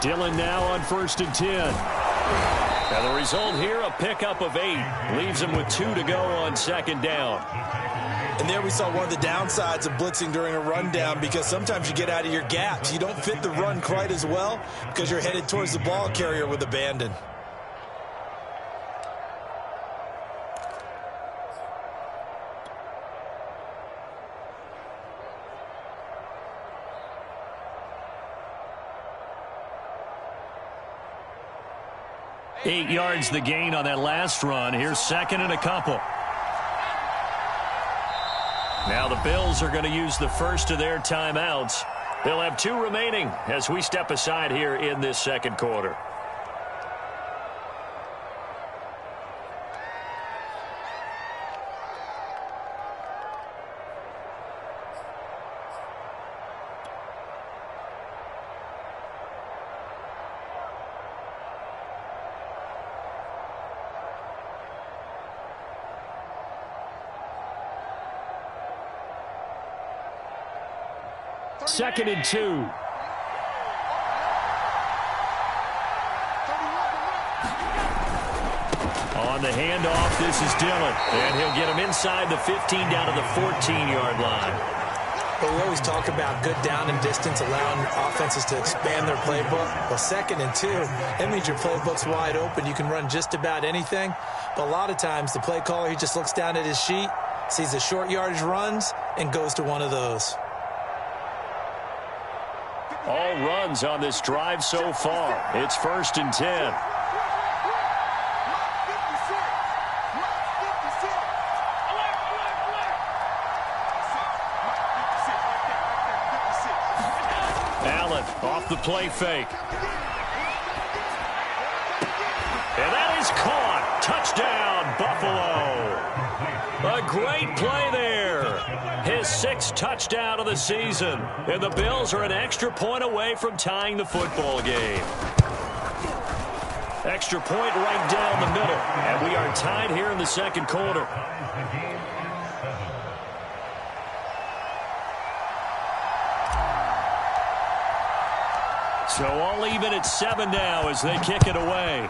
Dillon now on 1st and 10. And the result here, a pickup of 8. Leaves him with 2 to go on 2nd down. And there we saw one of the downsides of blitzing during a rundown, because sometimes you get out of your gaps. You don't fit the run quite as well because you're headed towards the ball carrier with abandon. Eight yards the gain on that last run. Here's 2nd and a couple. Now the Bills are going to use the first of their timeouts. They'll have 2 remaining as we step aside here in this 2nd quarter. Second and 2. On the handoff, this is Dillon. And he'll get him inside the 15 down to the 14-yard line. Well, we always talk about good down and distance, allowing offenses to expand their playbook. Well, 2nd and 2, that means your playbook's wide open. You can run just about anything. But a lot of times, the play caller, he just looks down at his sheet, sees the short yardage runs, and goes to one of those. All runs on this drive so far. It's 1st and 10. Allen off the play fake. And that is caught. Touchdown, Buffalo. A great play there. His 6th touchdown of the season. And the Bills are an extra point away from tying the football game. Extra point right down the middle. And we are tied here in the 2nd quarter. So all even at 7 now as they kick it away.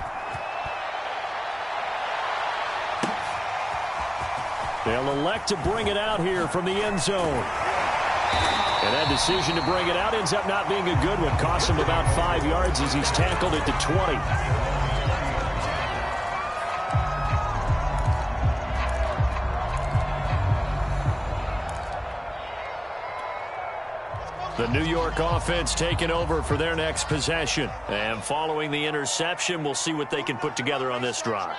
They'll elect to bring it out here from the end zone. And that decision to bring it out ends up not being a good one. Costs him about 5 yards as he's tackled at the 20. The New York offense taking over for their next possession. And following the interception, we'll see what they can put together on this drive.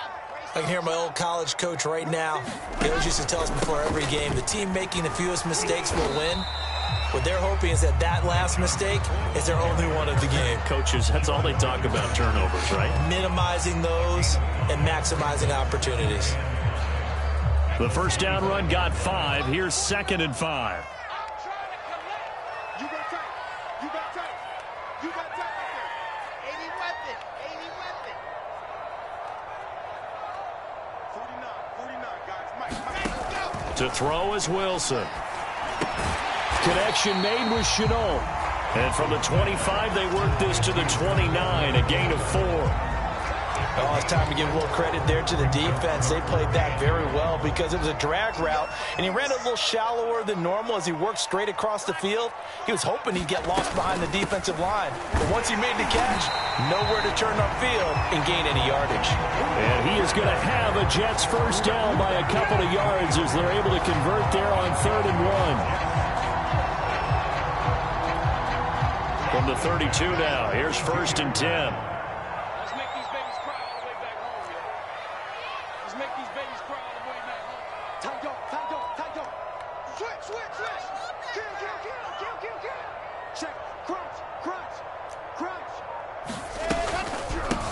I can hear my old college coach right now. He always used to tell us before every game, the team making the fewest mistakes will win. What they're hoping is that that last mistake is their only one of the game. Coaches, that's all they talk about, turnovers, right? Minimizing those and maximizing opportunities. The first down run got 5. Here's 2nd and 5. To throw is Wilson. Connection made with Chenault. And from the 25, they work this to the 29, a gain of 4. Oh, it's time to give a little credit there to the defense. They played that very well because it was a drag route, and he ran a little shallower than normal as he worked straight across the field. He was hoping he'd get lost behind the defensive line. But once he made the catch, nowhere to turn upfield and gain any yardage. And he is going to have a Jets first down by a couple of yards as they're able to convert there on 3rd and 1. From the 32 now, here's 1st and 10.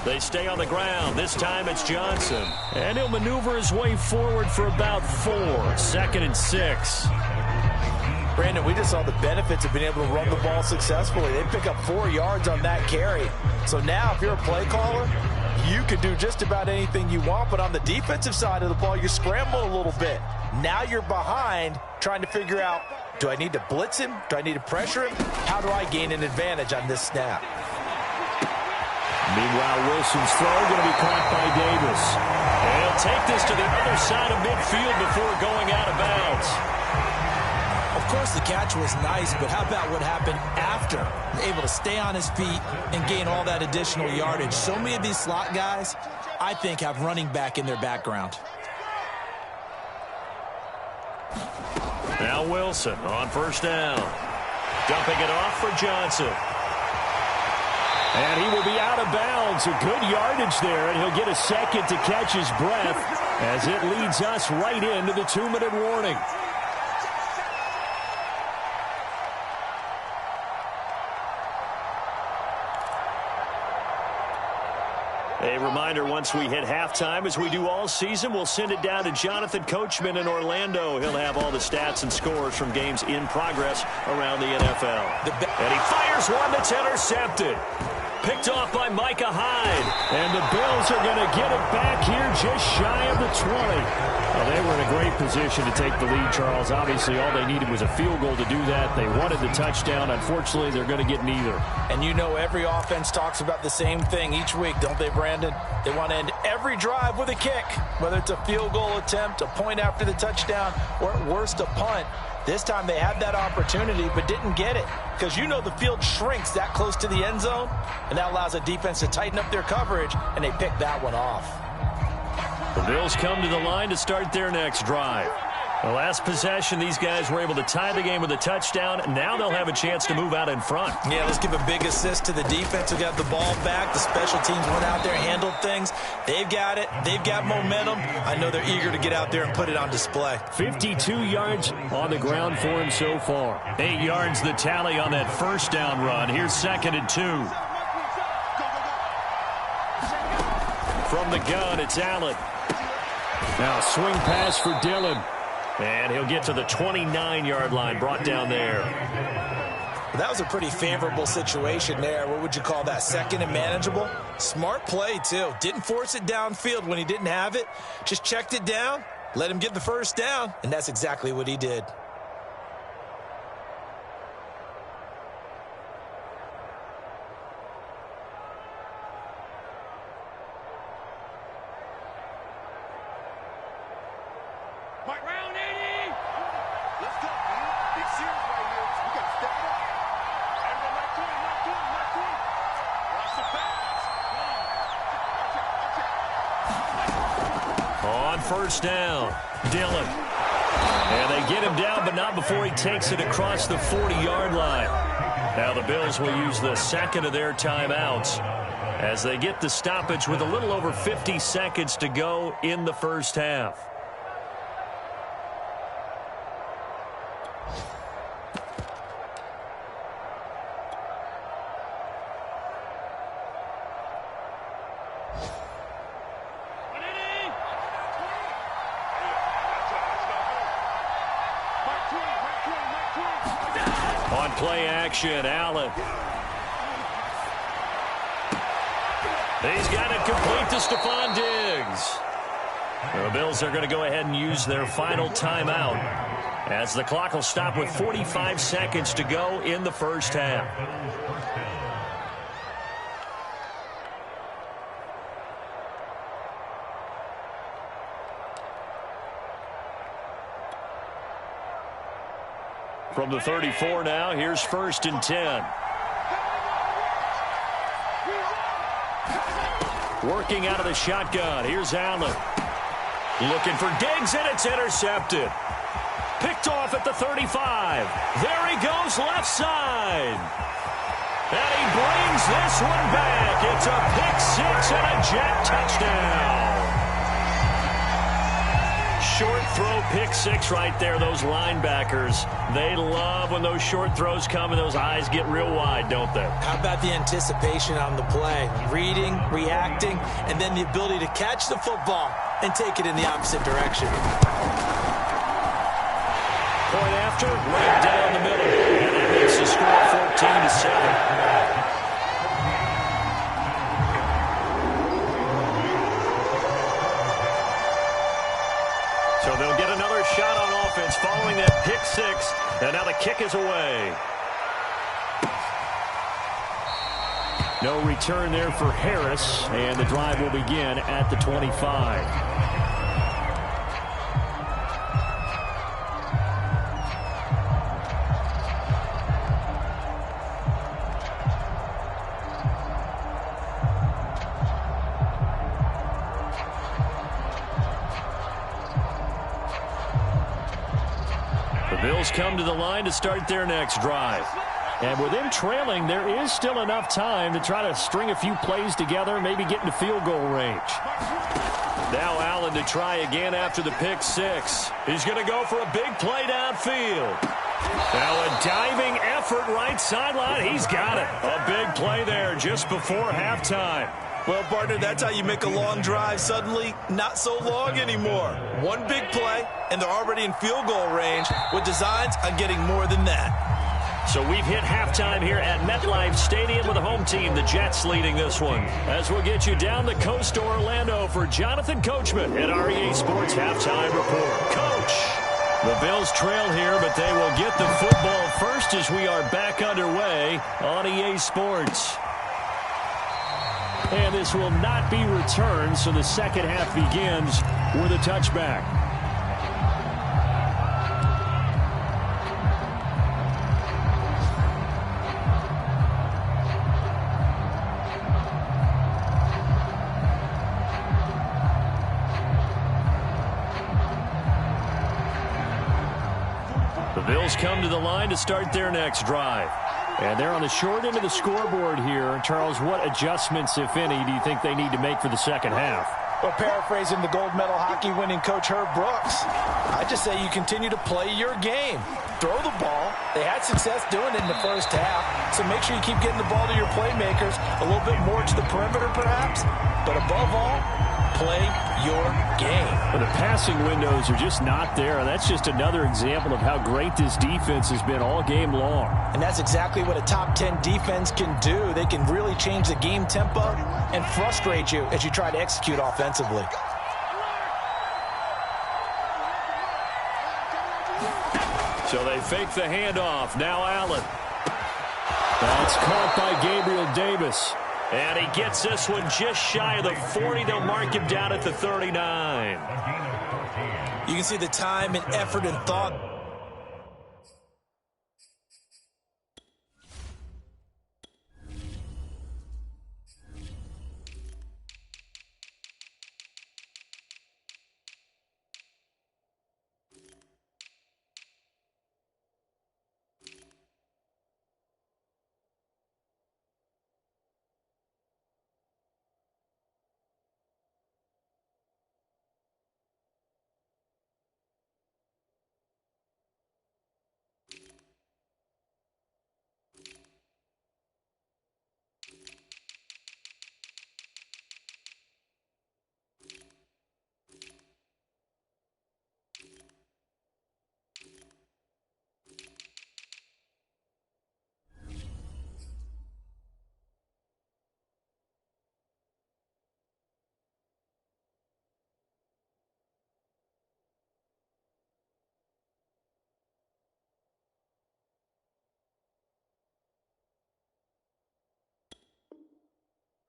They stay on the ground. This time it's Johnson. And he'll maneuver his way forward for about 4. 2nd and 6. Brandon, we just saw the benefits of being able to run the ball successfully. They pick up 4 yards on that carry. So now if you're a play caller, you can do just about anything you want. But on the defensive side of the ball, you're scrambling a little bit. Now you're behind trying to figure out, do I need to blitz him? Do I need to pressure him? How do I gain an advantage on this snap? Meanwhile, Wilson's throw going to be caught by Davis. And he'll take this to the other side of midfield before going out of bounds. Of course, the catch was nice, but how about what happened after? Able to stay on his feet and gain all that additional yardage. So many of these slot guys, I think, have running back in their background. Now Wilson on first down. Dumping it off for Johnson. And he will be out of bounds. A good yardage there, and he'll get a second to catch his breath as it leads us right into the 2-minute warning. A reminder, once we hit halftime, as we do all season, we'll send it down to Jonathan Coachman in Orlando. He'll have all the stats and scores from games in progress around the NFL. And he fires one that's intercepted. Picked off by Micah Hyde. And the Bills are going to get it back here just shy of the 20. Well, they were in a great position to take the lead, Charles. Obviously, all they needed was a field goal to do that. They wanted the touchdown. Unfortunately, they're going to get neither. And you know every offense talks about the same thing each week, don't they, Brandon? They want to end every drive with a kick, whether it's a field goal attempt, a point after the touchdown, or at worst a punt. This time they had that opportunity but didn't get it because you know the field shrinks that close to the end zone, and that allows a defense to tighten up their coverage, and they pick that one off. The Bills come to the line to start their next drive. The last possession, these guys were able to tie the game with a touchdown. Now they'll have a chance to move out in front. Yeah, let's give a big assist to the defense who got the ball back. The special teams went out there, handled things. They've got it. They've got momentum. I know they're eager to get out there and put it on display. 52 yards on the ground for him so far. 8 yards the tally on that first down run. Here's 2nd and 2. From the gun, it's Allen. Now swing pass for Dillon. And he'll get to the 29-yard line, brought down there. Well, that was a pretty favorable situation there. What would you call that? 2nd and manageable? Smart play, too. Didn't force it downfield when he didn't have it. Just checked it down, let him get the first down, and that's exactly what he did. First down, Dillon. And they get him down, but not before he takes it across the 40-yard line. Now the Bills will use the second of their timeouts as they get the stoppage with a little over 50 seconds to go in the first half. Play action, Allen. He's got it complete to Stephon Diggs. The Bills are going to go ahead and use their final timeout as the clock will stop with 45 seconds to go in the first half. From the 34 now, here's 1st and 10. Working out of the shotgun, here's Allen. Looking for Diggs, and it's intercepted. Picked off at the 35. There he goes, left side. And he brings this one back. It's a pick 6 and a jet touchdown. Short throw, pick 6 right there. Those linebackers, they love when those short throws come and those eyes get real wide, don't they? How about the anticipation on the play? Reading, reacting, and then the ability to catch the football and take it in the opposite direction. Point after, right down the middle. And that makes the score 14-7. So they'll get another shot on offense following that pick 6. And now the kick is away. No return there for Harris, and the drive will begin at the 25. The Bills come to the line to start their next drive. And with them trailing, there is still enough time to try to string a few plays together, maybe get into field goal range. Now Allen to try again after the pick six. He's going to go for a big play downfield. Now a diving effort right sideline. He's got it. A big play there just before halftime. Well, partner, that's how you make a long drive suddenly not so long anymore. One big play, and they're already in field goal range with designs on getting more than that. So we've hit halftime here at MetLife Stadium with the home team, the Jets, leading this one. As we'll get you down the coast to Orlando for Jonathan Coachman at REA Sports Halftime Report. Coach! The Bills trail here, but they will get the football first as we are back underway on EA Sports. And this will not be returned, so the second half begins with a touchback. The Bills come to the line to start their next drive. And they're on the short end of the scoreboard here. Charles, what adjustments, if any, do you think they need to make for the second half? Well, paraphrasing the gold medal hockey winning coach Herb Brooks, I just say you continue to play your game. Throw the ball. They had success doing it in the first half, so make sure you keep getting the ball to your playmakers, a little bit more to the perimeter perhaps, but above all, play your game. Well, the passing windows are just not there, and that's just another example of how great this defense has been all game long. And that's exactly what a top 10 defense can do. They can really change the game tempo and frustrate you as you try to execute offensively. So they fake the handoff. Now Allen. That's caught by Gabriel Davis. And he gets this one just shy of the 40. They'll mark him down at the 39. You can see the time and effort and thought.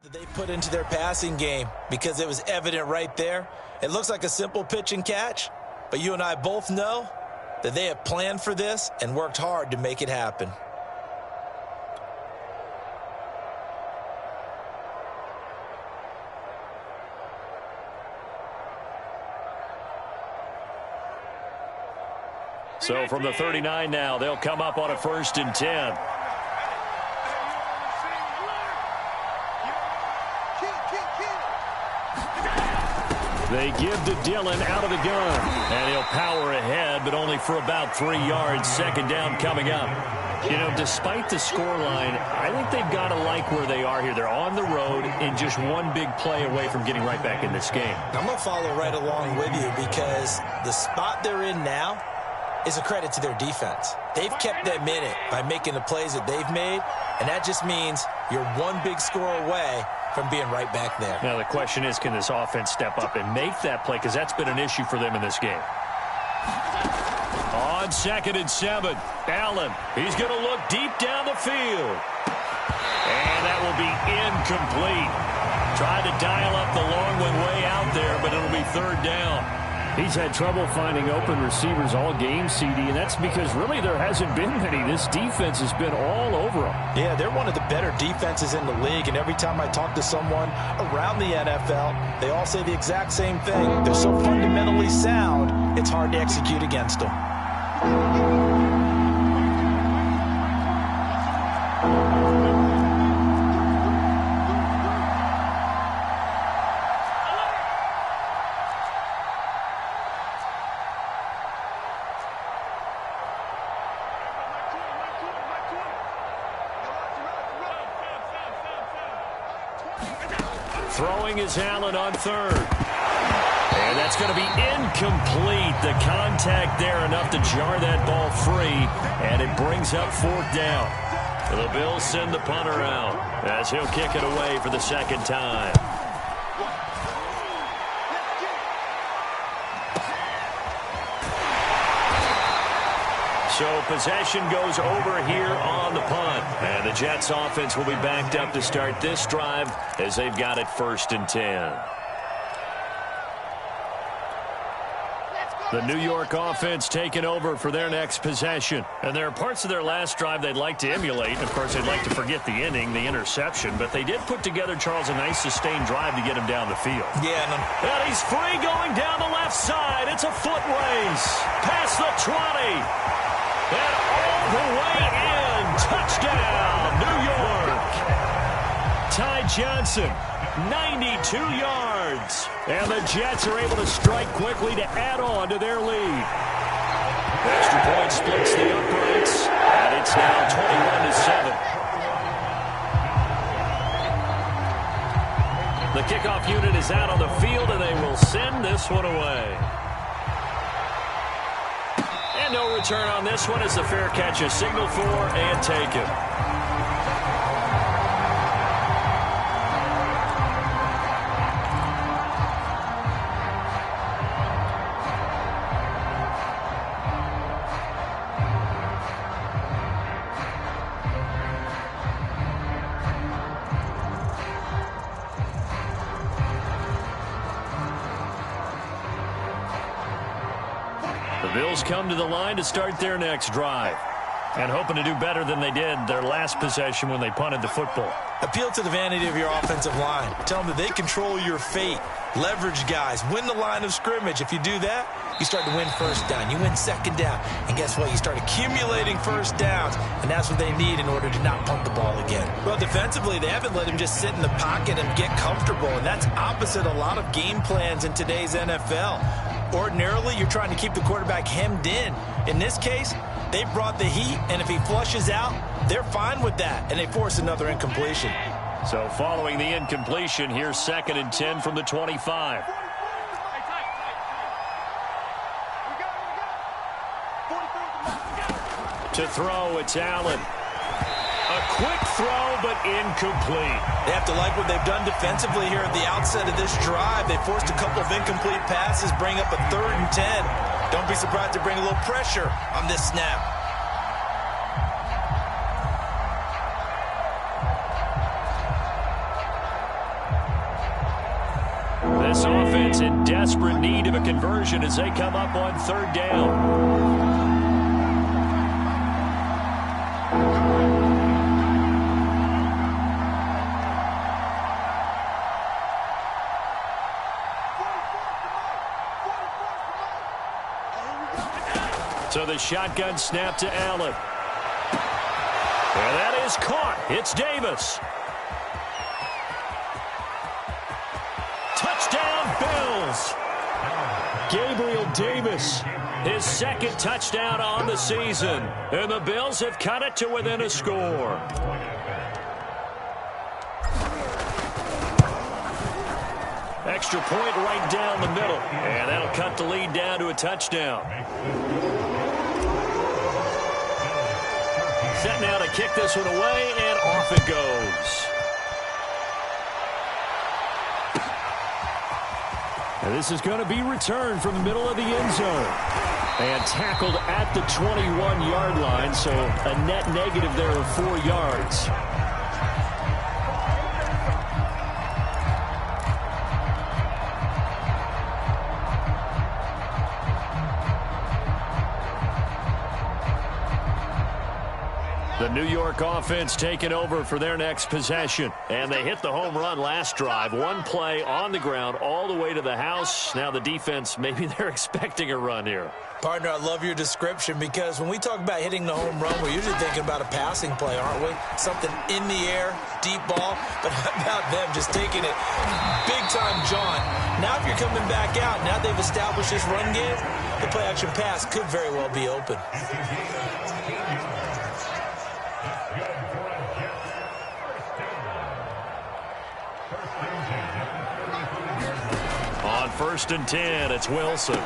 That they put into their passing game, because it was evident right there. It looks like a simple pitch and catch, but you and I both know that they have planned for this and worked hard to make it happen. So from the 39 now, they'll come up on a 1st and 10. They give to Dillon out of the gun. And he'll power ahead, but only for about 3 yards. Second down coming up. You know, despite the scoreline, I think they've got to like where they are here. They're on the road and just one big play away from getting right back in this game. I'm going to follow right along with you, because the spot they're in now is a credit to their defense. They've kept them in it by making the plays that they've made, and that just means you're one big score away from being right back there. Now the question is, can this offense step up and make that play? Because that's been an issue for them in this game. On 2nd and 7, Allen. He's going to look deep down the field. And that will be incomplete. Tried to dial up the long one way out there, but it'll be third down. He's had trouble finding open receivers all game, CD, and that's because really there hasn't been many. This defense has been all over them. Yeah, they're one of the better defenses in the league, and every time I talk to someone around the NFL, they all say the exact same thing. They're so fundamentally sound, it's hard to execute against them. Throwing is Allen on third. And that's going to be incomplete. The contact there enough to jar that ball free. And it brings up fourth down. The Bills send the punter out as he'll kick it away for the second time. So possession goes over here on the punt. And the Jets offense will be backed up to start this drive as they've got it 1st and 10. The New York offense taking over for their next possession. And there are parts of their last drive they'd like to emulate. Of course, they'd like to forget the inning, the interception. But they did put together, Charles, a nice sustained drive to get him down the field. Yeah, and he's free going down the left side. It's a foot race. Past the 20. And all the way in. Touchdown, New York. Ty Johnson, 92 yards. And the Jets are able to strike quickly to add on to their lead. Extra point splits the uprights. And it's now 21-7. The kickoff unit is out on the field, and they will send this one away. And no return on this one as the fair catch is signaled for and taken. The Bills come to the line to start their next drive. And hoping to do better than they did their last possession when they punted the football. Appeal to the vanity of your offensive line. Tell them that they control your fate. Leverage guys. Win the line of scrimmage. If you do that, you start to win first down. You win second down. And guess what? You start accumulating first downs. And that's what they need in order to not punt the ball again. Well, defensively, they haven't let him just sit in the pocket and get comfortable. And that's opposite a lot of game plans in today's NFL. Ordinarily, you're trying to keep the quarterback hemmed in. In this case, they brought the heat, and if he flushes out, they're fine with that, and they force another incompletion. So following the incompletion, here's 2nd and 10 from the 25. To throw, it's Allen. A quick throw, but incomplete. They have to like what they've done defensively here at the outset of this drive. They forced a couple of incomplete passes, bring up a 3rd and 10. Don't be surprised to bring a little pressure on this snap. This offense in desperate need of a conversion as they come up on 3rd down. So the shotgun snap to Allen. And that is caught. It's Davis. Touchdown, Bills. Gabriel Davis, his 2nd touchdown on the season. And the Bills have cut it to within a score. Extra point right down the middle. And that'll cut the lead down to a touchdown. Set now to kick this one away, and off it goes. And this is going to be returned from the middle of the end zone. And tackled at the 21-yard line, so a net negative there of 4 yards. New York offense taking over for their next possession. And they hit the home run last drive. One play on the ground all the way to the house. Now the defense, maybe they're expecting a run here. Partner, I love your description because when we talk about hitting the home run, we're usually thinking about a passing play, aren't we? Something in the air, deep ball. But how about them just taking it big time, John? Now if you're coming back out, now they've established this run game, the play-action pass could very well be open. On 1st and 10, it's Wilson.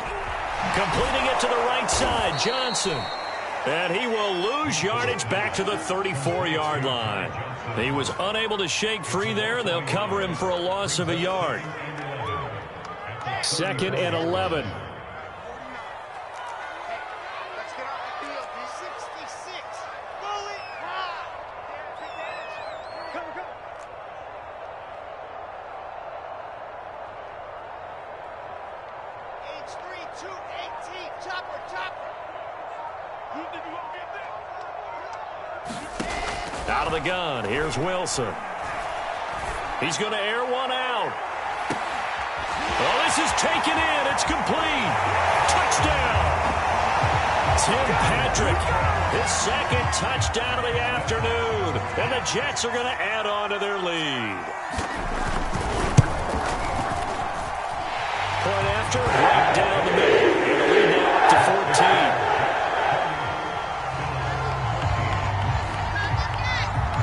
Completing it to the right side, Johnson. And he will lose yardage back to the 34-yard line. He was unable to shake free there. They'll cover him for a loss of a yard. 2nd and 11. Out of the gun, here's Wilson. He's going to air one out. Oh, this is taken in. It's complete. Touchdown. Tim Patrick, his 2nd touchdown of the afternoon. And the Jets are going to add on to their lead. Point after, right down the middle. And the lead now up to 14.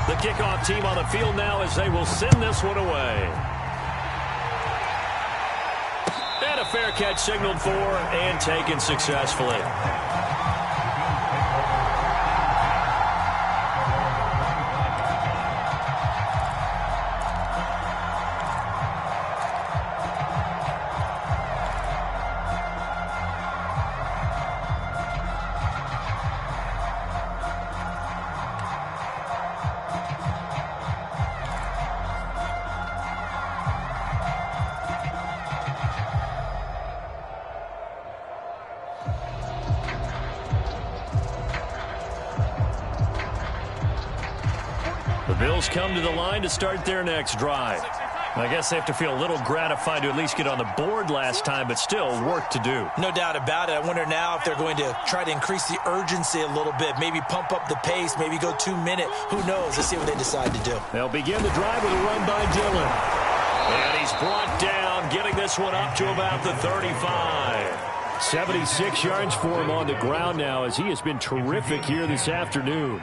The kickoff team on the field now as they will send this one away. And a fair catch signaled for and taken successfully. The Bills come to the line to start their next drive. I guess they have to feel a little gratified to at least get on the board last time, but still work to do. No doubt about it. I wonder now if they're going to try to increase the urgency a little bit, maybe pump up the pace, maybe go 2 minute. Who knows? Let's see what they decide to do. They'll begin the drive with a run by Dillon. And he's brought down, getting this one up to about the 35. 76 yards for him on the ground now as he has been terrific here this afternoon.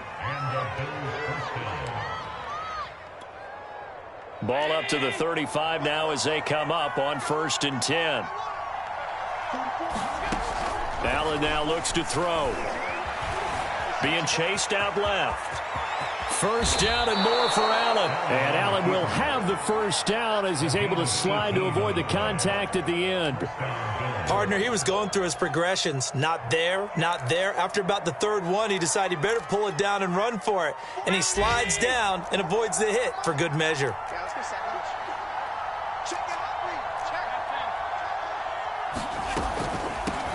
Ball up to the 35 now as they come up on 1st and 10. Allen now looks to throw. Being chased out left. 1st down and more for Allen. And Allen will have the 1st down as he's able to slide to avoid the contact at the end. Partner, he was going through his progressions. Not there, not there. After about the 3rd one, he decided he better pull it down and run for it. And he slides down and avoids the hit for good measure.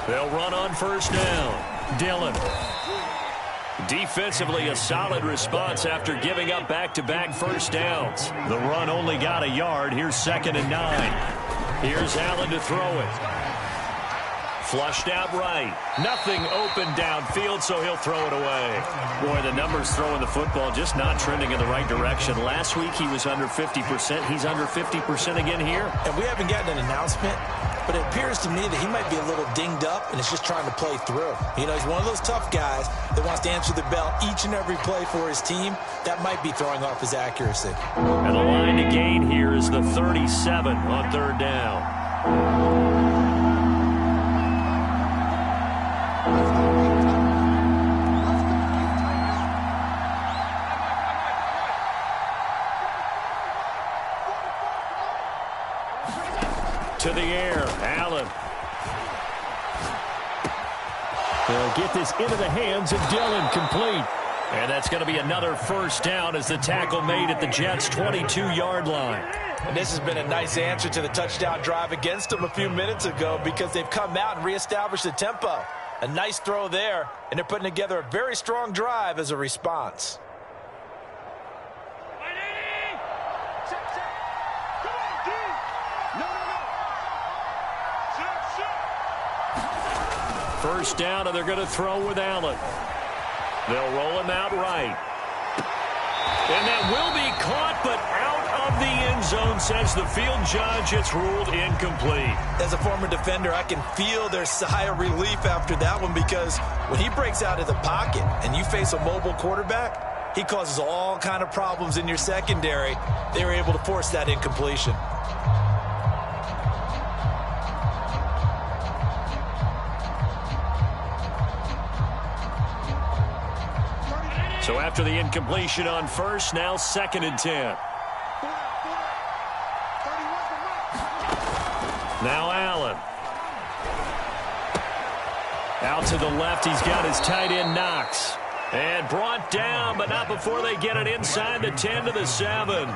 They'll run on 1st down. Dillon. Defensively, a solid response after giving up back-to-back 1st downs. The run only got a yard. Here's 2nd and 9. Here's Allen to throw it. Flushed out right. Nothing open downfield, so he'll throw it away. Boy, the numbers throwing the football just not trending in the right direction. Last week he was under 50%. He's under 50% again here. And we haven't gotten an announcement, but it appears to me that he might be a little dinged up and is just trying to play through. You know, he's one of those tough guys that wants to answer the bell each and every play for his team. That might be throwing off his accuracy. And the line to gain here is the 37 on 3rd down. To the air, Allen. They'll get this into the hands of Dillon, complete. And that's going to be another 1st down as the tackle made at the Jets' 22-yard line. And this has been a nice answer to the touchdown drive against them a few minutes ago because they've come out and reestablished the tempo. A nice throw there, and they're putting together a very strong drive as a response. first down, and they're going to throw with Allen. They'll roll him out right. And that will be caught, but out of the end zone, says the field judge. It's ruled incomplete. As a former defender, I can feel their sigh of relief after that one, because when he breaks out of the pocket and you face a mobile quarterback, he causes all kind of problems in your secondary. They were able to force that incompletion. So after the incompletion on first, now 2nd and 10. Now Allen. Out to the left, he's got his tight end Knox. And brought down, but not before they get it inside the 10 to the 7.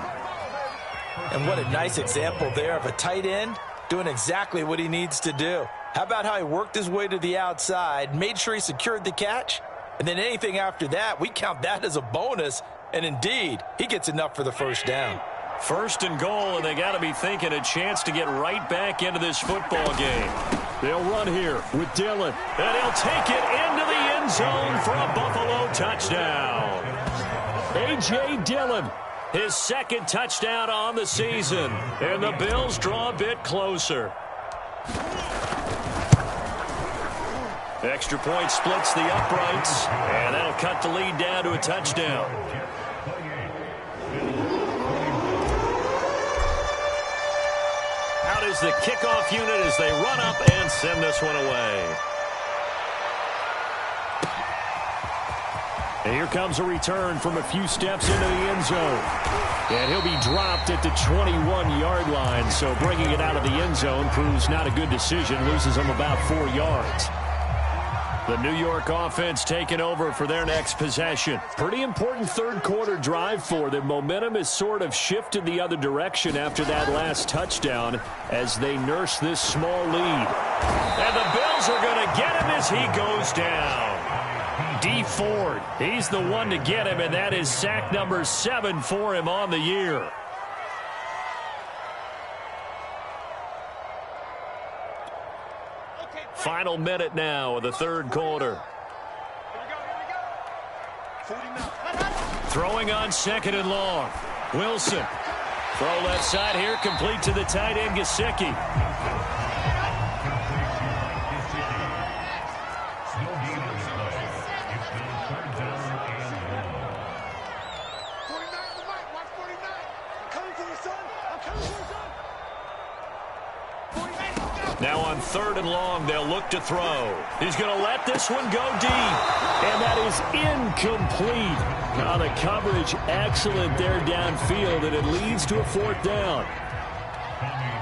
And what a nice example there of a tight end doing exactly what he needs to do. How about how he worked his way to the outside, made sure he secured the catch? And then anything after that, we count that as a bonus. And indeed, he gets enough for the first down. 1st and goal, and they got to be thinking a chance to get right back into this football game. They'll run here with Dillon. And he'll take it into the end zone for a Buffalo touchdown. A.J. Dillon, his 2nd touchdown on the season. And the Bills draw a bit closer. Extra point splits the uprights, and that'll cut the lead down to a touchdown. Out is the kickoff unit as they run up and send this one away. And here comes a return from a few steps into the end zone. And he'll be dropped at the 21-yard line, so bringing it out of the end zone proves not a good decision, loses him about 4 yards. The New York offense taking over for their next possession. Pretty important 3rd quarter drive for them. Momentum has sort of shifted the other direction after that last touchdown as they nurse this small lead. And the Bills are going to get him as he goes down. D. Ford, he's the one to get him, and that is sack number 7 for him on the year. Final minute now of the 3rd quarter. Throwing on 2nd and long. Wilson. Throw left side here, complete to the tight end, Gesicki. Now on 3rd and long, they'll look to throw. He's going to let this one go deep. And that is incomplete. Now the coverage excellent there downfield, and it leads to a 4th down.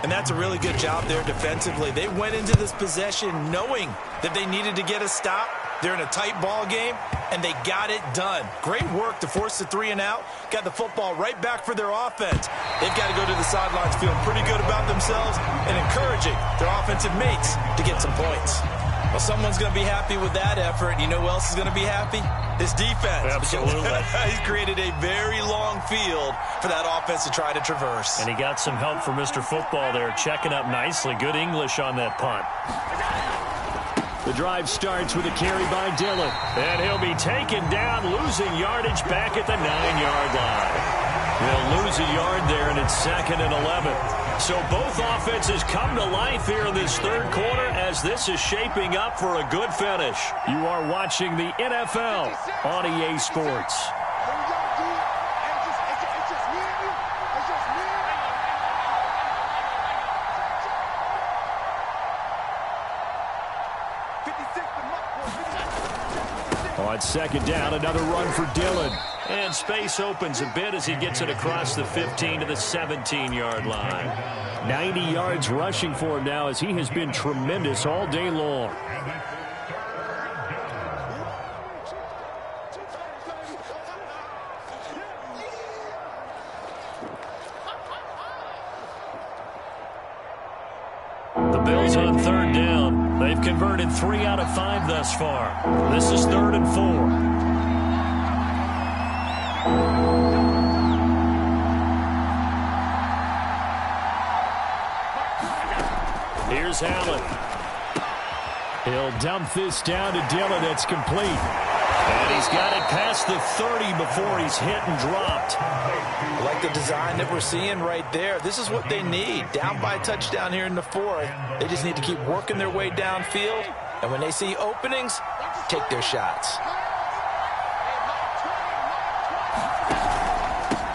And that's a really good job there defensively. They went into this possession knowing that they needed to get a stop. They're in a tight ball game, and they got it done. Great work to force the 3 and out. Got the football right back for their offense. They've got to go to the sidelines feeling pretty good about themselves and encouraging their offensive mates to get some points. Well, someone's going to be happy with that effort. You know who else is going to be happy? His defense. Absolutely. He's created a very long field for that offense to try to traverse. And he got some help from Mr. Football there, checking up nicely. Good English on that punt. The drive starts with a carry by Dillon. And he'll be taken down, losing yardage back at the 9-yard line. They'll lose a yard there, and it's 2nd and 11. So both offenses come to life here in this 3rd quarter as this is shaping up for a good finish. You are watching the NFL on EA Sports. On 2nd down, another run for Dillon. And space opens a bit as he gets it across the 15 to the 17-yard line. 90 yards rushing for him now as he has been tremendous all day long. The Bills on 3rd down. They've converted 3 out of 5 thus far. This is 3rd and 4. Here's Allen. He'll dump this down to Dillon. It's complete. And he's got it past the 30 before he's hit and dropped. I like the design that we're seeing right there. This is what they need. Down by a touchdown here in the fourth. They just need to keep working their way downfield. And when they see openings, take their shots.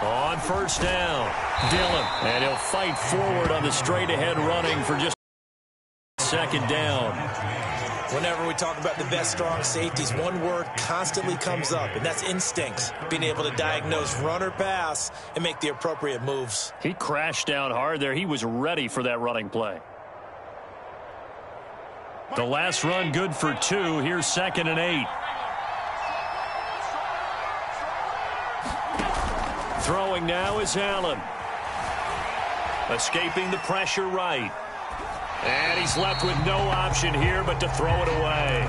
On first down, Dillon. And he'll fight forward on the straight-ahead running for just second down. Whenever we talk about the best strong safeties, one word constantly comes up, and that's instincts. Being able to diagnose run or pass and make the appropriate moves. He crashed down hard there. He was ready for that running play. The last run good for 2. Here's 2nd and 8. Throwing now is Allen. Escaping the pressure right. And he's left with no option here but to throw it away.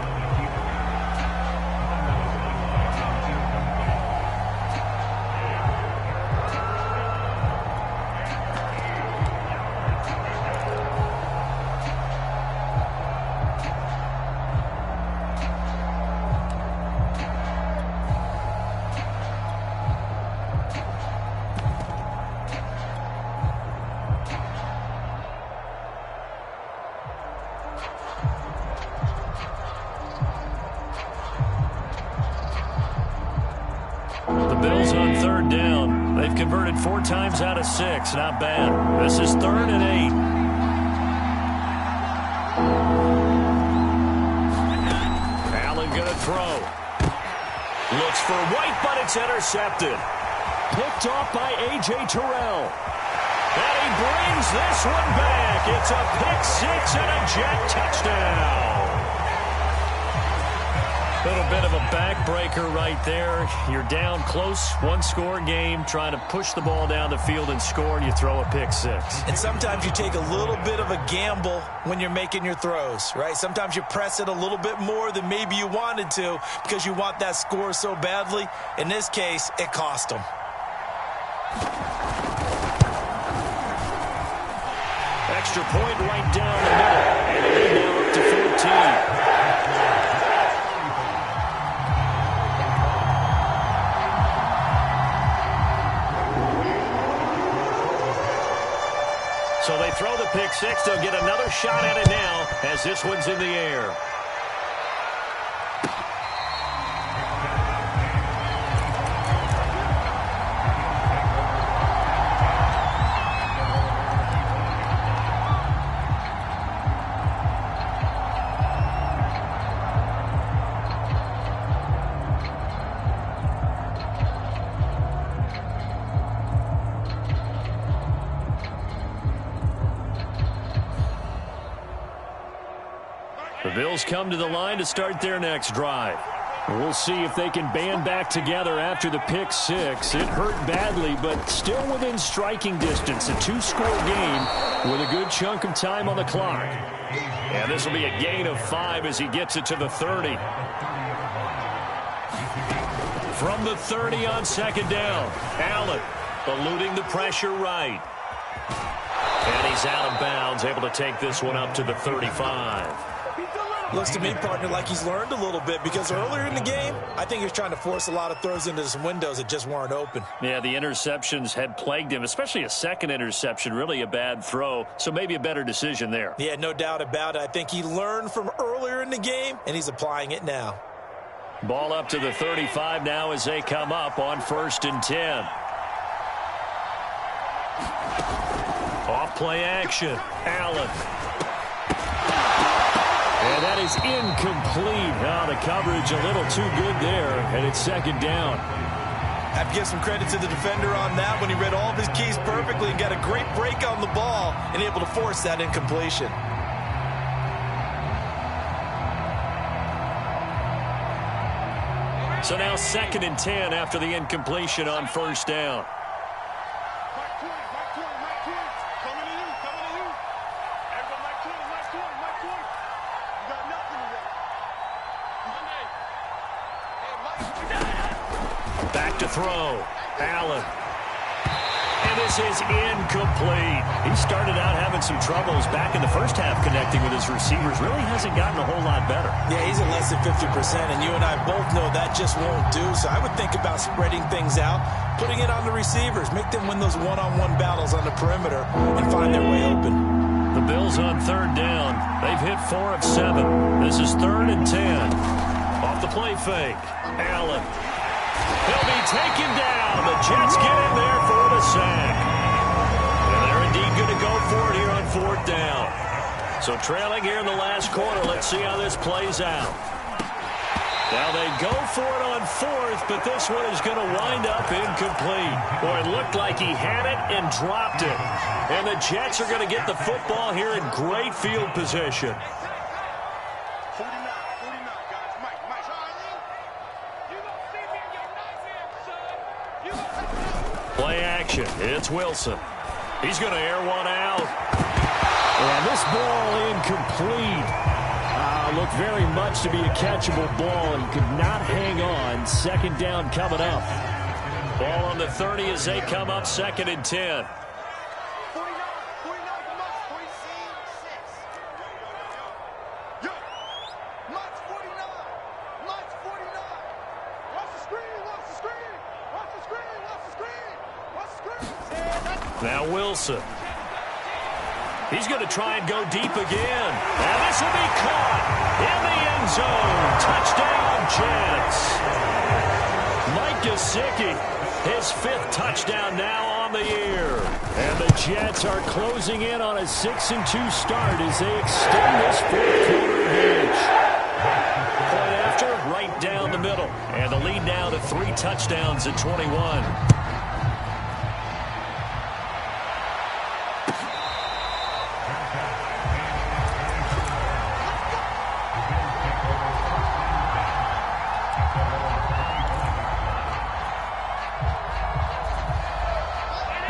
Bills on 3rd down. They've converted 4 times out of 6. Not bad. This is 3rd and 8. Allen going to throw. Looks for White, but it's intercepted. Picked off by A.J. Terrell. And he brings this one back. It's a pick 6 and a jet touchdown. Little bit of a backbreaker right there. You're down close, 1-score game, trying to push the ball down the field and score, and you throw a pick 6. And sometimes you take a little bit of a gamble when you're making your throws, right? Sometimes you press it a little bit more than maybe you wanted to because you want that score so badly. In this case, it cost them. Extra point right down the middle, and the lead now up to 14. So they throw the pick 6. They'll get another shot at it now as this one's in the air. The Bills come to the line to start their next drive. We'll see if they can band back together after the pick 6. It hurt badly, but still within striking distance. A 2-score game with a good chunk of time on the clock. And this will be a gain of 5 as he gets it to the 30. From the 30 on 2nd down, Allen eluding the pressure right. And he's out of bounds, able to take this one up to the 35. Looks to me, partner, like he's learned a little bit because earlier in the game, I think he was trying to force a lot of throws into some windows that just weren't open. Yeah, the interceptions had plagued him, especially a second interception, really a bad throw, so maybe a better decision there. Yeah, no doubt about it. I think he learned from earlier in the game, and he's applying it now. Ball up to the 35 now as they come up on 1st and 10. Off play action, Allen. And that is incomplete. Oh, the coverage a little too good there, and it's 2nd down. I have to give some credit to the defender on that when he read all of his keys perfectly and got a great break on the ball and able to force that incompletion. So now 2nd and 10 after the incompletion on 1st down. Back to throw. Allen. And this This is incomplete. He started out having some troubles back in the first half connecting with his receivers. Really hasn't gotten a whole lot better. Yeah, he's at less than 50%, and you and I both know that just won't do. So I would think about spreading things out, putting it on the receivers, make them win those one-on-one battles on the perimeter and find their way open. The Bills on third down. They've hit 4 of 7. This is 3rd and 10. Off the play fake. Allen. He'll be taken down. The Jets get in there for the sack. And they're indeed going to go for it here on 4th down. So trailing here in the last quarter. Let's see how this plays out. Now they go for it on 4th, but this one is going to wind up incomplete. Boy, it looked like he had it and dropped it. And the Jets are going to get the football here in great field position. Play action. It's Wilson. He's going to air one out. And this ball incomplete. Looked very much to be a catchable ball, and could not hang on. 2nd down coming up. Ball on the 30 as they come up 2nd and 10. Now Wilson. He's going to try and go deep again. And this will be caught in the end zone. Touchdown, Jets. Mike Gesicki, his 5th touchdown now on the year. And the Jets are closing in on a 6-2 start as they extend this 4th quarter advantage. Point after, right down the middle. And the lead now to 3 touchdowns at 21.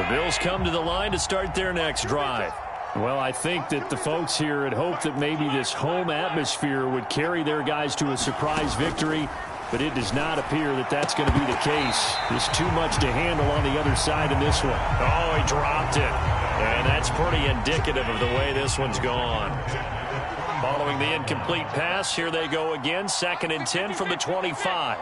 Bills come to the line to start their next drive. Well, I think that the folks here had hoped that maybe this home atmosphere would carry their guys to a surprise victory, but it does not appear that that's going to be the case. There's too much to handle on the other side in this one. Oh, he dropped it. And that's pretty indicative of the way this one's gone. Following the incomplete pass, here they go again. 2nd and 10 from the 25.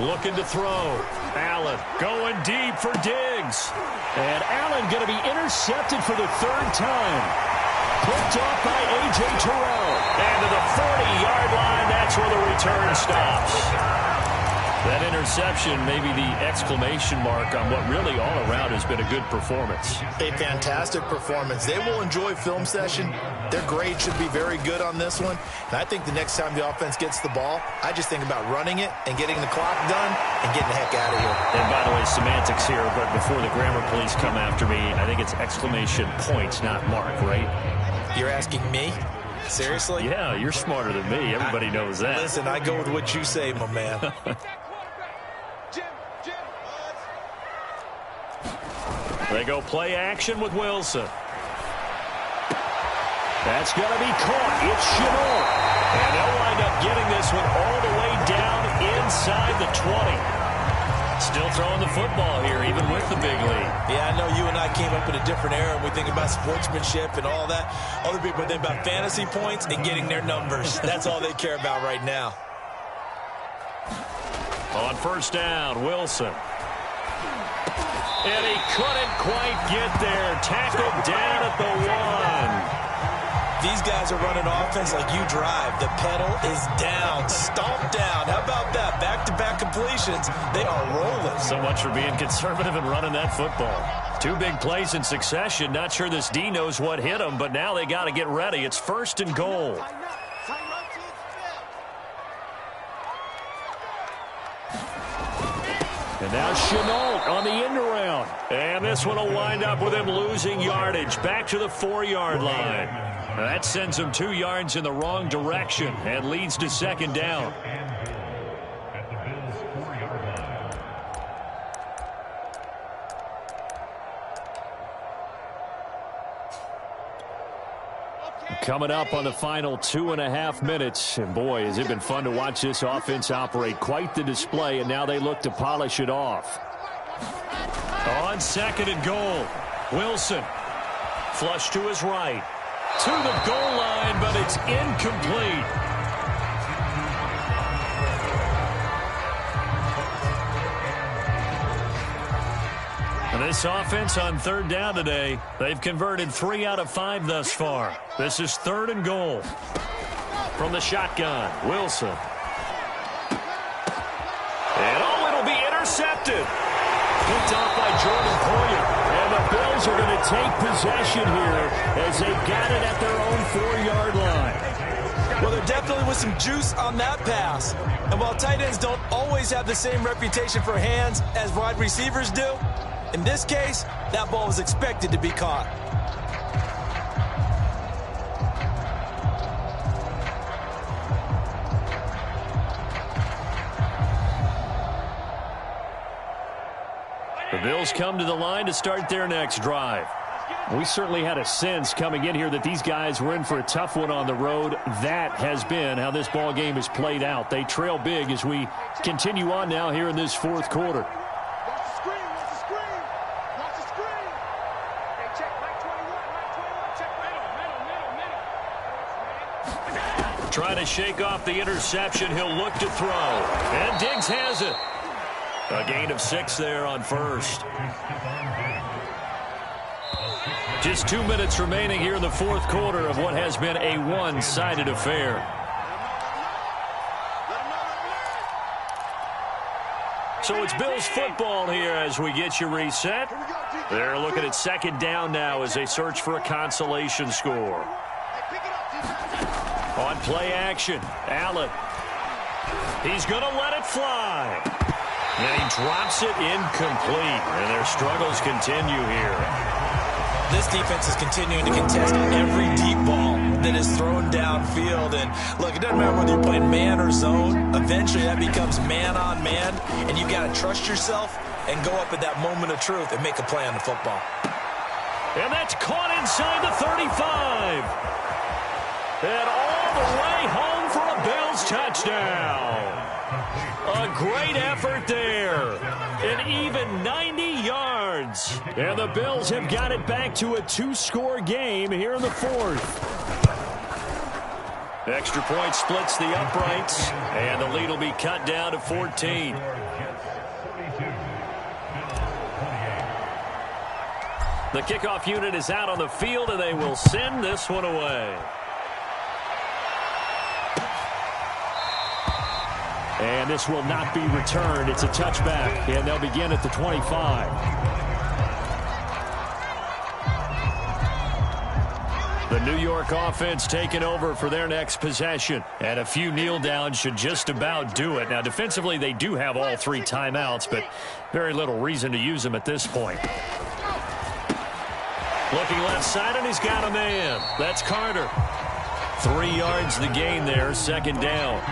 Looking to throw. Allen going deep for Diggs. And Allen going to be intercepted for the 3rd time. Picked off by A.J. Terrell. And to the 40-yard line, that's where the return stops. That interception may be the exclamation mark on what really all around has been a good performance. A fantastic performance. They will enjoy film session. Their grade should be very good on this one. And I think the next time the offense gets the ball, I just think about running it and getting the clock done and getting the heck out of here. And by the way, semantics here, but before the grammar police come after me, I think it's exclamation points, not mark, right? You're asking me? Seriously? Yeah, you're smarter than me. Everybody knows that. Listen, I go with what you say, my man. They go play action with Wilson. That's going to be caught. It's Shenault. And they'll wind up getting this one all the way down inside the 20. Still throwing the football here, even with the big lead. Yeah, I know you and I came up in a different era, and we think about sportsmanship and all that. Other people think about fantasy points and getting their numbers. That's all they care about right now. On 1st down, Wilson. And he couldn't quite get there. Tackled down at the 1. These guys are running offense like you drive. The pedal is down, stomped down. How about that? Back-to-back completions. They are rolling. So much for being conservative and running that football. 2 big plays in succession. Not sure this D knows what hit him, but now they got to get ready. It's 1st and goal. And now Shenault on the end around. And this one will wind up with him losing yardage back to the 4-yard line. Now that sends him 2 yards in the wrong direction and leads to 2nd down. Coming up on the final 2.5 minutes. And boy, has it been fun to watch this offense operate. Quite the display, and now they look to polish it off. On 2nd and goal, Wilson. Flush to his right. To the goal line, but it's incomplete. This offense on 3rd down today, they've converted 3 out of 5 thus far. This is 3rd and goal. From the shotgun, Wilson. And it'll be intercepted. Picked off by Jordan Poyer. And the Bills are going to take possession here as they've got it at their own 4-yard line. Well, there definitely was some juice on that pass. And while tight ends don't always have the same reputation for hands as wide receivers do, in this case, that ball was expected to be caught. The Bills come to the line to start their next drive. We certainly had a sense coming in here that these guys were in for a tough one on the road. That has been how this ball game has played out. They trail big as we continue on now here in this 4th quarter. Trying to shake off the interception. He'll look to throw. And Diggs has it. A gain of 6 there on 1st. Just 2 minutes remaining here in the 4th quarter of what has been a one-sided affair. So it's Bills football here as we get you reset. They're looking at 2nd down now as they search for a consolation score. On play action, Allen. He's going to let it fly. And he drops it incomplete. And their struggles continue here. This defense is continuing to contest every deep ball that is thrown downfield. And look, it doesn't matter whether you're playing man or zone. Eventually that becomes man on man. And you've got to trust yourself and go up at that moment of truth and make a play on the football. And that's caught inside the 35. And all the way home for a Bills touchdown. A great effort there. An even 90 yards. And the Bills have got it back to a 2-score game here in the 4th. Extra point splits the uprights. And the lead will be cut down to 14. The kickoff unit is out on the field, and they will send this one away. And this will not be returned. It's a touchback, and they'll begin at the 25. The New York offense taking over for their next possession. And a few kneel downs should just about do it. Now, defensively, they do have all 3 timeouts, but very little reason to use them at this point. Looking left side, and he's got a man. That's Carter. 3 yards the gain there, 2nd down.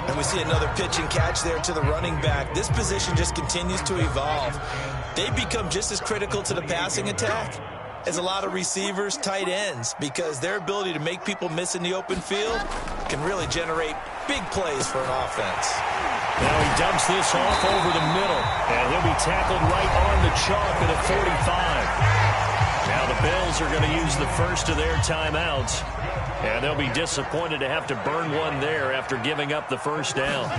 And we see another pitch and catch there to the running back. This position just continues to evolve. They become just as critical to the passing attack as a lot of receivers, tight ends, because their ability to make people miss in the open field can really generate big plays for an offense. Now he dumps this off over the middle, and he'll be tackled right on the chalk at a 45. Now the Bills are going to use the first of their timeouts. And they'll be disappointed to have to burn one there after giving up the 1st down.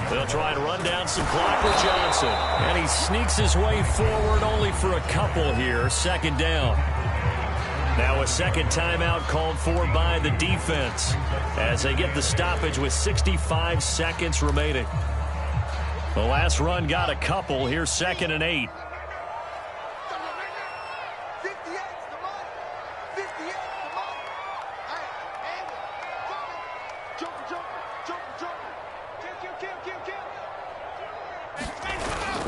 They'll try and run down some clock with Johnson. And he sneaks his way forward only for a couple here. 2nd down. Now a 2nd timeout called for by the defense as they get the stoppage with 65 seconds remaining. The last run got a couple. Here's 2nd and 8.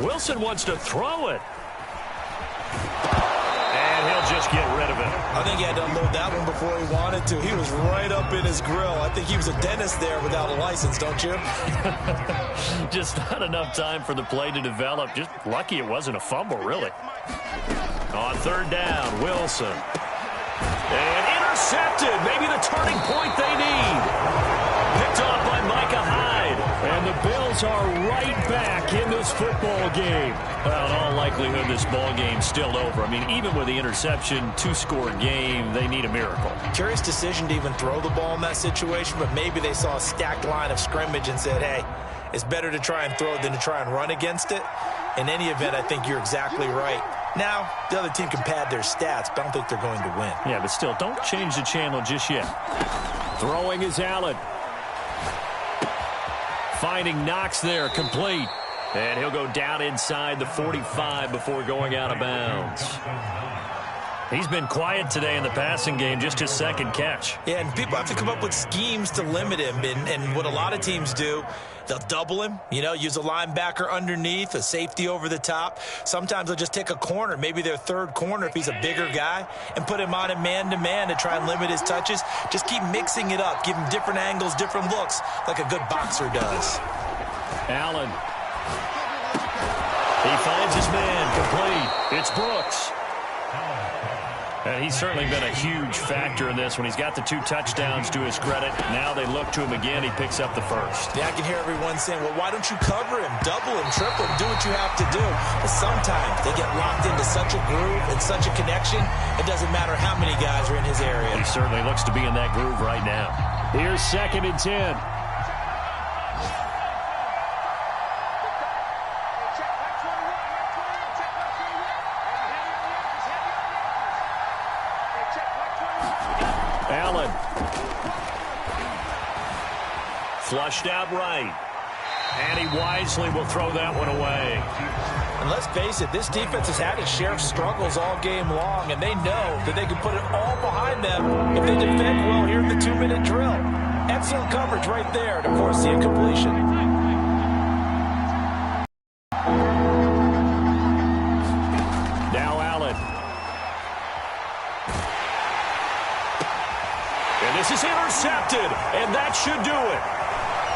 Wilson wants to throw it. And he'll just get rid of it. I think he had to unload that one before he wanted to. He was right up in his grill. I think he was a dentist there without a license, don't you? Just not enough time for the play to develop. Just lucky it wasn't a fumble, really. On 3rd down, Wilson. And intercepted. Maybe the turning point they need. Picked off by Micah Hyde. And the Bills are right back in this football game. Well, in all likelihood, this ball game's still over. I mean, even with the interception, two-score game, they need a miracle. Curious decision to even throw the ball in that situation, but maybe they saw a stacked line of scrimmage and said, hey, it's better to try and throw than to try and run against it. In any event, I think you're exactly right. Now, the other team can pad their stats, but I don't think they're going to win. Yeah, but still, don't change the channel just yet. Throwing is Allen. Finding Knox there, complete. And he'll go down inside the 45 before going out of bounds. He's been quiet today in the passing game, just his second catch. Yeah, and people have to come up with schemes to limit him. And what a lot of teams do, they'll double him, use a linebacker underneath, a safety over the top. Sometimes they'll just take a corner, maybe their third corner if he's a bigger guy, and put him on a man-to-man to try and limit his touches. Just keep mixing it up, give him different angles, different looks, like a good boxer does. Allen. He finds his man, complete. It's Brooks. And he's certainly been a huge factor in this when he's got the 2 touchdowns to his credit. Now they look to him again. He picks up the first. Yeah, I can hear everyone saying, well, why don't you cover him, double him, triple him, do what you have to do. But sometimes they get locked into such a groove and such a connection, it doesn't matter how many guys are in his area. He certainly looks to be in that groove right now. Here's 2nd and 10. Allen. Flushed out right. And he wisely will throw that one away. And let's face it, this defense has had its share of struggles all game long, and they know that they can put it all behind them if they defend well here in the 2-minute drill. Excellent coverage right there to force the incompletion. Now Allen. And this is intercepted, and that should do it.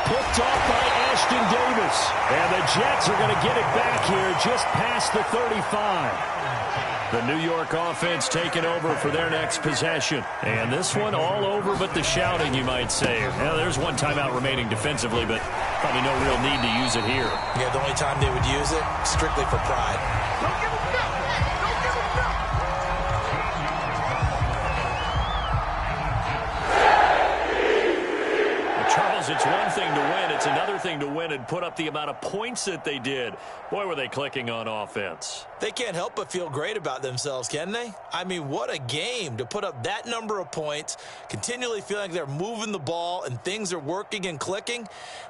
Picked off by Ashton Davis. And the Jets are going to get it back here just past the 35. The New York offense taking over for their next possession. And this one all over but the shouting, you might say. Well, there's one timeout remaining defensively, but probably no real need to use it here. Yeah, the only time they would use it, strictly for pride. Don't give him no! Don't give him no! Charles, it's one thing to win. It's another thing to win and put up the amount of points that they did. Boy, were they clicking on offense. They can't help but feel great about themselves, can they? I mean, what a game to put up that number of points, continually feeling like they're moving the ball and things are working and clicking.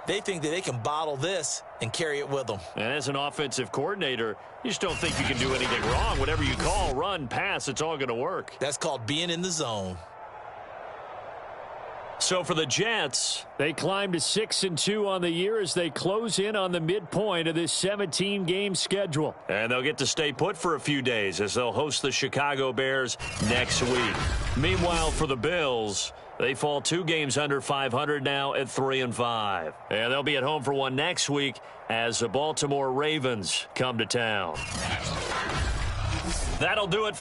They think that they can bottle this and carry it with them. And as an offensive coordinator, you just don't think you can do anything wrong. Whatever you call, run, pass, it's all going to work. That's called being in the zone. So for the Jets, they climb to 6-2 on the year as they close in on the midpoint of this 17-game schedule. And they'll get to stay put for a few days as they'll host the Chicago Bears next week. Meanwhile, for the Bills, they fall 2 games under 500 now at 3-5. And they'll be at home for one next week as the Baltimore Ravens come to town. That'll do it.